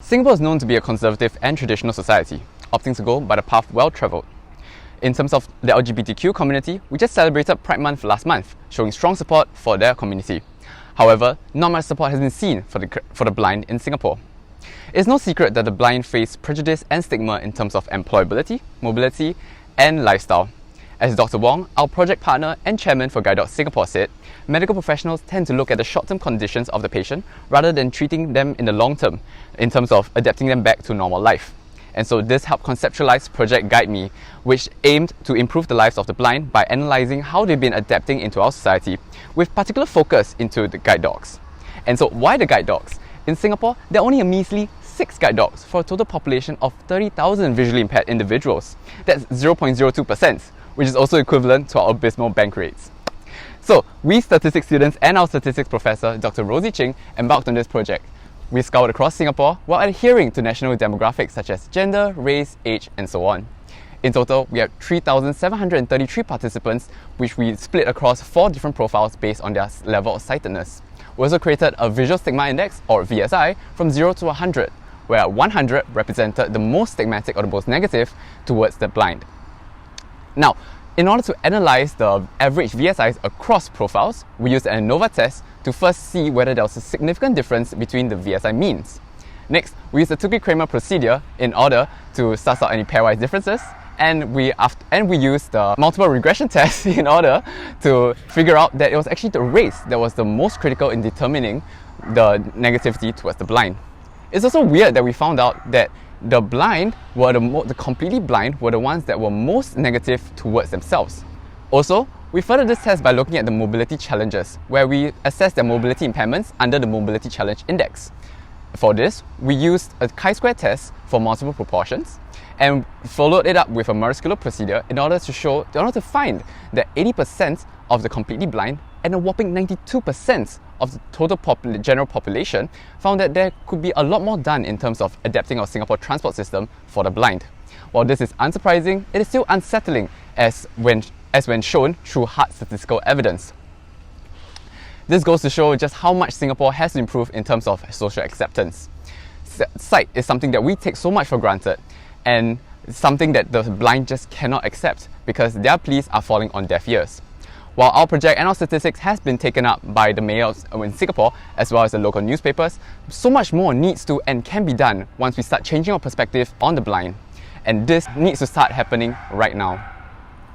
Singapore is known to be a conservative and traditional society, opting to go by the path well travelled. In terms of the LGBTQ community, we just celebrated Pride Month last month, showing strong support for their community. However, not much support has been seen for the blind in Singapore. It's no secret that the blind face prejudice and stigma in terms of employability, mobility, and lifestyle. As Dr. Wong, our project partner and chairman for Guide Dogs Singapore said, medical professionals tend to look at the short-term conditions of the patient rather than treating them in the long term, in terms of adapting them back to normal life. And so this helped conceptualize Project Guide Me, which aimed to improve the lives of the blind by analysing how they've been adapting into our society, with particular focus into the guide dogs. And so why the guide dogs? In Singapore, there are only a measly 6 guide dogs for a total population of 30,000 visually impaired individuals. That's 0.02%, which is also equivalent to our abysmal bank rates. So, we statistics students and our statistics professor, Dr. Rosie Ching, embarked on this project. We scoured across Singapore while adhering to national demographics such as gender, race, age, and so on. In total, we had 3,733 participants, which we split across 4 different profiles based on their level of sightedness. We also created a Visual Stigma Index, or VSI, from 0 to 100, where 100 represented the most stigmatic or the most negative towards the blind. Now, in order to analyse the average VSIs across profiles, we used an ANOVA test to first see whether there was a significant difference between the VSI means. Next, we used the Tukey-Kramer procedure in order to suss out any pairwise differences, and we used the multiple regression test in order to figure out that it was actually the race that was the most critical in determining the negativity towards the blind. It's also weird that we found out that the blind were the completely blind were the ones that were most negative towards themselves. Also, we furthered this test by looking at the mobility challenges, where we assessed their mobility impairments under the Mobility Challenge Index. For this, we used a chi-square test for multiple proportions and followed it up with a muscular procedure in order to find that 80% of the completely blind and a whopping 92% of the total general population found that there could be a lot more done in terms of adapting our Singapore transport system for the blind. While this is unsurprising, it is still unsettling as when shown through hard statistical evidence. This goes to show just how much Singapore has to improve in terms of social acceptance. Sight is something that we take so much for granted, and something that the blind just cannot accept because their pleas are falling on deaf ears. While our project and our statistics has been taken up by the mayor in Singapore as well as the local newspapers, so much more needs to and can be done once we start changing our perspective on the blind. And this needs to start happening right now.